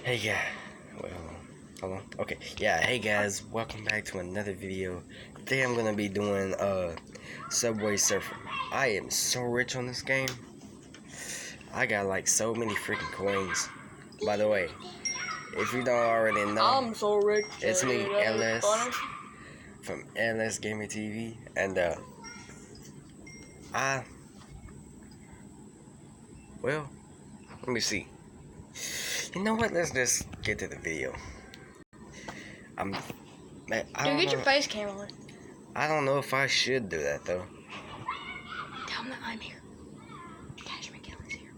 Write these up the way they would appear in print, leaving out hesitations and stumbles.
Hey guys, well, hold on. Okay, yeah. Hey guys, welcome back to another video. Today I'm gonna be doing Subway Surfer. I am so rich on this game. I got like so many freaking coins. By the way, if you don't already know, I'm so rich. it's me, LS, from LS Gamer TV, and I well, let me see. You know what? Let's just get to the video. Man, I Dude, don't get know. your face cam on. I don't know if I should do that though. Tell him that I'm here. Cash McGillis here.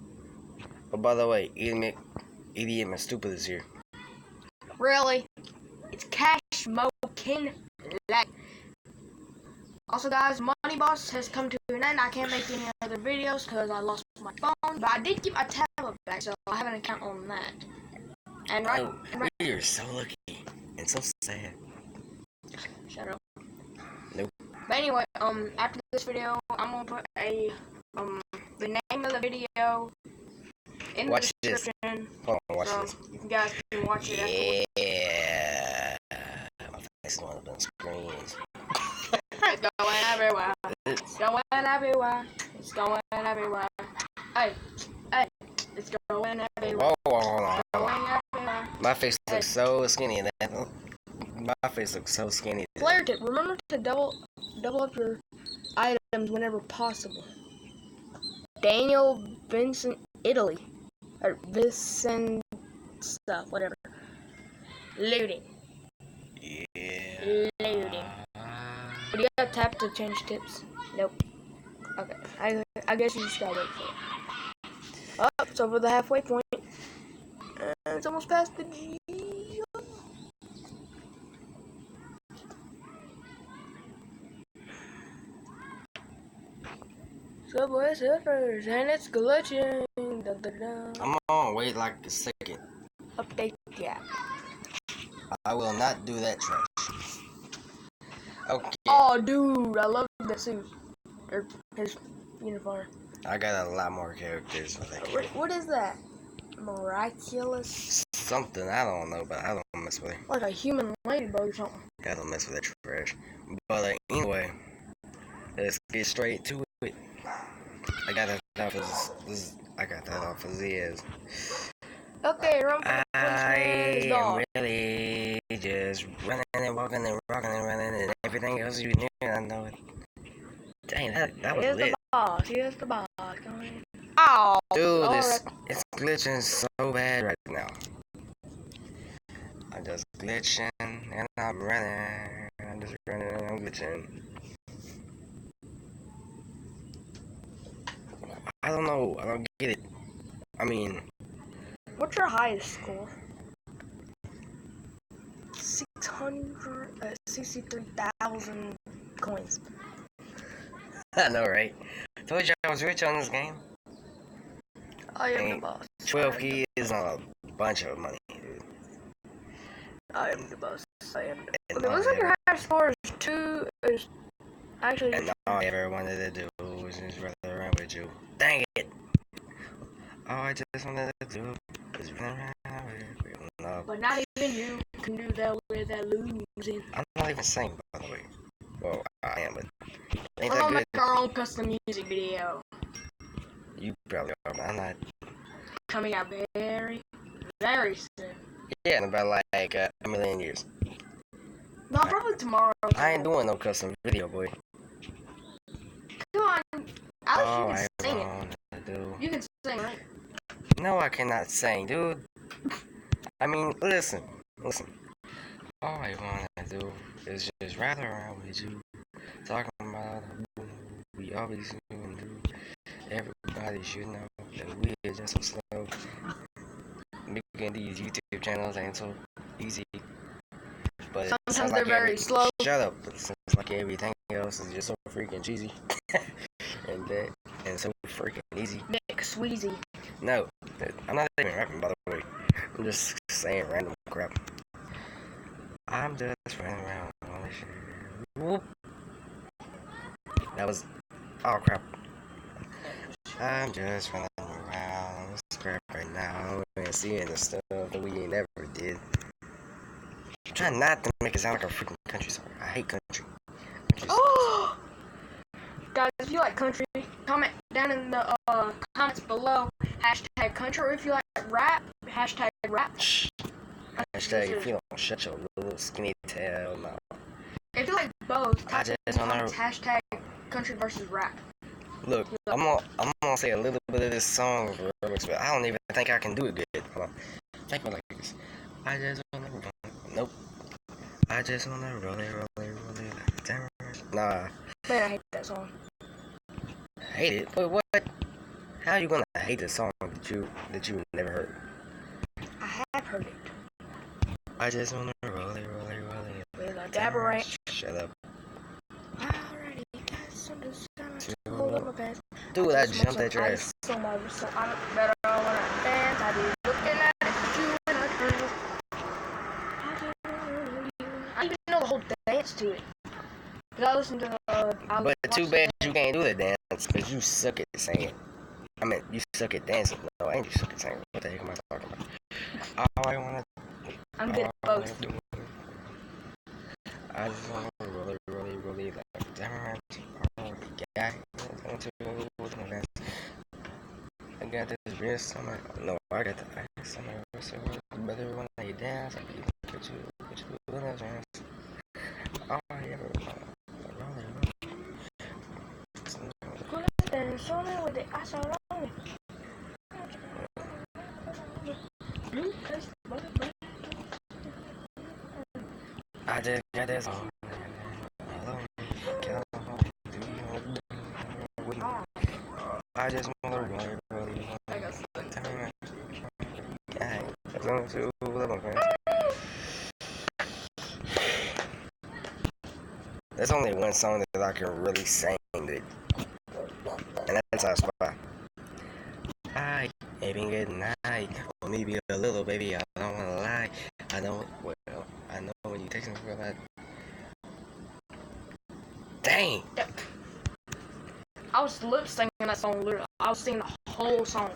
Oh, by the way, Idiot Stupid is here. Really? It's Cash Mokin. Also, guys, Money Boss has come to an end. I can't make any other videos because I lost my phone, but I did get my tablet back, so I have an account on that. And right, You're so lucky and so sad. Shut up. Nope. But anyway, after this video, I'm gonna put the name of the video in the description. Hold on, watch so this. You guys can watch it afterwards. Yeah. My face is one of them screens. It's going everywhere. It's going everywhere. It's going everywhere. Hey, it's going everywhere. Whoa, hold on. Going everywhere. My face looks so skinny. My face looks so skinny. Player tip: remember to double up your items whenever possible. Daniel Vincent Italy or Vincent stuff, whatever. Looting. Yeah. Looting. Do you have tap to change tips? Nope. Okay. I guess you just gotta wait for it. Oh, it's over the halfway point. And it's almost past the G. Subway Surfers, and it's glitching. Da, da, da. I'm on, wait like a second. Update the app. I will not do that trash. Okay. Oh, dude, I love that suit. Or his uniform. I got a lot more characters for that game. What is that? Miraculous? Something, I don't know, but I don't mess with it. Like a human ladybug or something. I don't mess with that trash. But anyway, let's get straight to it. I got that off of I got that off of Ziz. Okay, I am really just running and walking and rocking and running and everything else you knew. I know it. Dang, that was lit. Here's the boss. Oh, dude, it's glitching so bad right now. I'm just glitching and I'm running. I'm just running and I'm glitching. I don't know. I don't get it. I mean, what's your highest score? 63,000 coins. I know, right? Told you I was rich on this game. I am the boss. 12 keys on a bunch of money, dude. I am the boss. I am the boss. Okay, looks like your highest score is 2. Is actually. And all I ever wanted to do was just run around with you. Dang it! All I just wanted to do was run around with you. No. But not even you can do that without losing. I'm not even saying, by the way. Well, I am, but ain't We're that gonna good? make our own custom music video. You probably are, but I'm not. Coming out very, very soon. Yeah, in about like a million years. No, probably tomorrow. I ain't doing no custom video, boy. Come on. All Alex, you can sing I do. You can sing, right? No, I cannot sing, dude. I mean, listen. All I wanna do is just ride around with you, talking about who we always do and do. Everybody should know that we are just so slow. Making these YouTube channels ain't so easy. But sometimes they're very slow. Shut up. But it seems like everything else is just so freaking cheesy. and so freaking easy. Nick Sweezy. No, I'm not even rapping, by the way. I'm just saying random crap. I'm just running around on this shit. Whoop. That was... Oh, crap. I'm just running around on this crap right now. And seeing the stuff that we ain't never did. Try not to make it sound like a freaking country song. I hate country. Oh, guys, if you like country, comment down in the comments below. Hashtag country. Or if you like rap, hashtag rap. Shh. Hashtag if you don't shut your little skinny tail mouth. If you like both, I just don't know. hashtag country versus rap. Look, I'm gonna say a little bit of this song, but I don't even think I can do it good. Hold on. Think about it like this. I just wanna nope. I just wanna roll it like damn. Nah. Man, I hate that song. Hate it? But what? How are you gonna hate the song that you never heard? I have heard it. I just wanna roll it. With a dab of ranch. Shut up. I already got something to hold up my pants. Dude, I jumped that your ass. So I don't better wanna dance. I be looking at you and I turn. I even know the whole dance to it. Cause I listen to but too bad you can't do the dance because you suck at singing. I mean, you suck at dancing. No, I ain't you suck at singing. What the heck am I talking about? All I wanna. I'm good at both. I just wanna really like damn guy. I got this wrist on my no, I got the ice on my wrist. So better when I dance, I be put you in a dance. Oh, I ever with the ice on it. I just got this on. I just want to really there's only one song that I can really sing it, and that's our spot. I ain't been good night, or maybe a little baby, I don't wanna lie. I know, well, I know when you text me for that. Dang! I was lip singing that song literally. I was singing the whole song.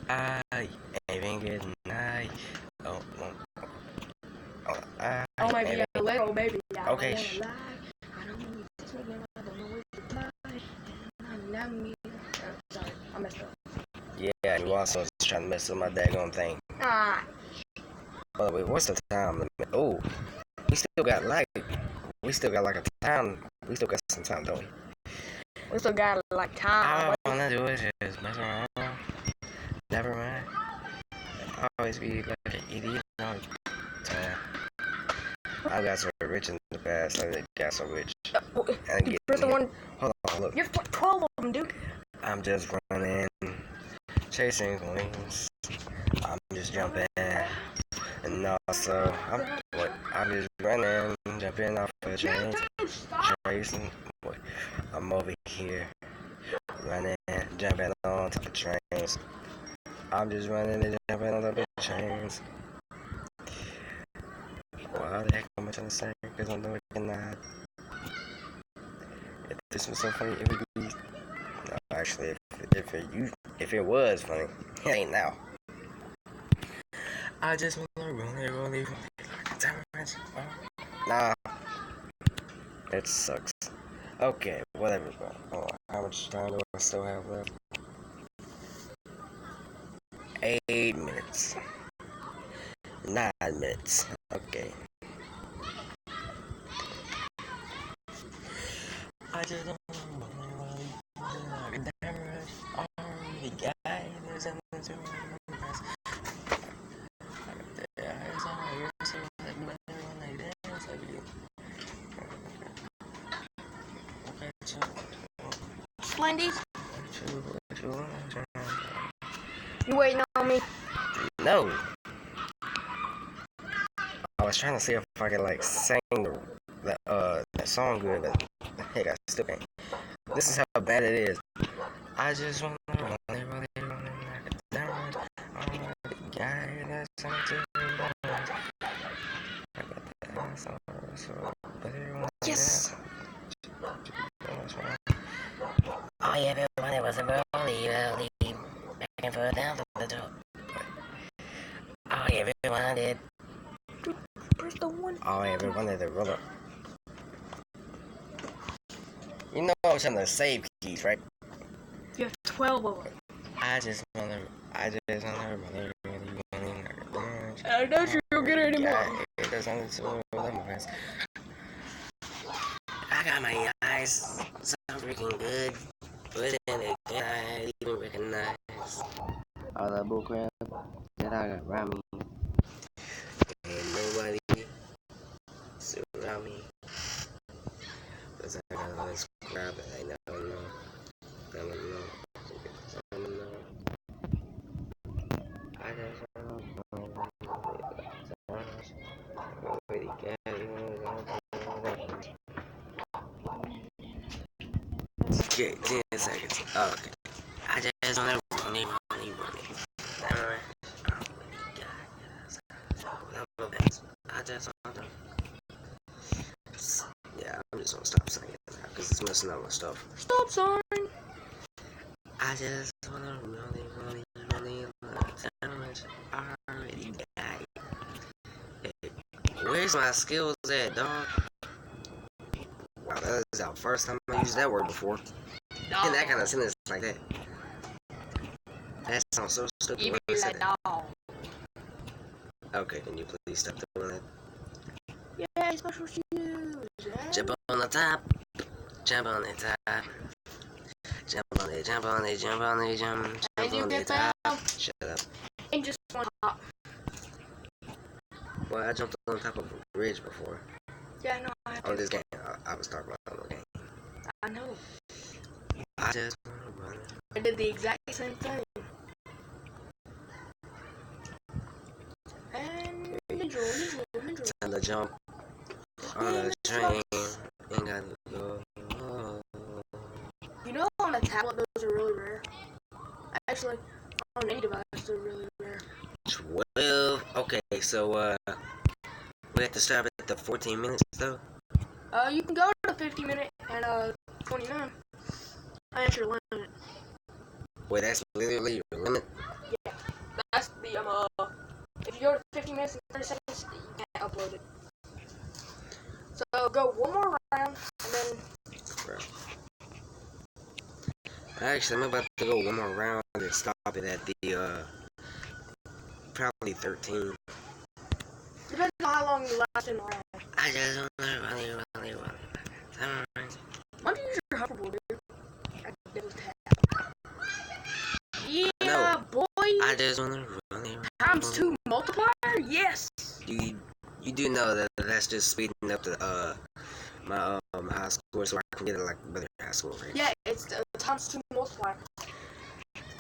I ain't been good night. Oh, maybe a little baby. Okay. Sorry, I messed up. Yeah, you also was trying to mess up my daggone thing. Ah. Oh wait, what's the time limit? Oh, we still got like a time. We still got some time, don't we? We still got like time. All I wanna do is just mess around. Never mind. Always be like an idiot all the time. I got so rich in the past. I got so rich. You press the one. Hold on, look. You have 12 of them, dude. I'm just running, chasing wings. I'm just jumping, and also I'm just running, jumping off a train, chasing. What? I'm over here, running, jumping on top of trains. I'm just running and jumping on top of trains. Well, how the heck am I trying to say? Because I'm doing it not. If this was so funny, it would be. No, actually, if it was funny, it ain't now. I just wanna really like damn it. Nah, it sucks. Okay, whatever, bro. Oh, how much time do I still have left? 8 minutes. 9 minutes. Okay. I just don't Slendies? You waiting on me? No. I was trying to see if I could like sing that song good, but heck, I still can't. This is how bad it is. I just wanna really like a diamond. I'm the guy that's something. Yes. Oh yeah, everyone, it was a burly, back and forth down to the top. wanted. Press the one. All I ever wanted to roll up. You know I was on the save keys, right? You have 12 of them. I just wanna really I know you don't get it anymore. it does only two of them eyes. I got my eyes so freaking good, but then again I even recognize all the bullcrap that I got around me. And nobody surround me. Cause I got all this crap that I don't know. I don't know. I don't know. I just okay, 10 seconds. Oh, okay. I just want to run it. I just want to. Yeah, I'm just gonna stop saying it now because it's messing up my stuff. Stop sign. I just want to really I already got it. Hey, where's my skills at, dog? Wow, that is our first time I used that word before. In that kind of sentence like that. That sounds so stupid when I said that. Okay, can you please stop doing that? Yeah, special shoes. Jump on the top. Jump on the top. Jump on it, jump on it, jump on it, jump on the top. Shut up. And just one hop. Well, I jumped on top of a bridge before. Yeah, I know. On this game. I was talking about the game. I know. I just want to run. I did the exact same thing. And Time to jump on the train. Ain't got to go. You know, on a tablet, those are really rare. Actually, on any device, they're really rare. 12. Okay, so we have to stop at the 14 minutes though. You can go to 50 minute and 29. I ain't your limit. Wait, that's literally your limit? Yeah, that's the if you go to 50 minutes and 30 seconds, you can't upload it. So go one more round and then. Actually, I'm about to go one more round and stop it at the probably 13. Depends on how long you last in the round. I just want to run. Why don't you use your hoverboard, dude? Yeah, no, boy. I just want to run. Times 2 multiplier? Yes. You do know that that's just speeding up the my high score so I can get like better high score, right? Yeah, it's times 2 multiplier.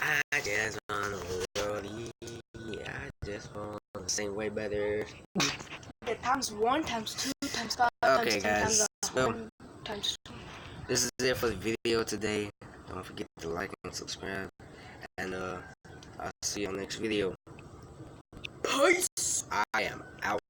I just want to run. I just want to sing way better. Yeah, times 1, times 2, times 5, okay, times 10, guys. times 100, times 2. This is it for the video today. Don't forget to like and subscribe. And I'll see you on the next video. Peace. I am out.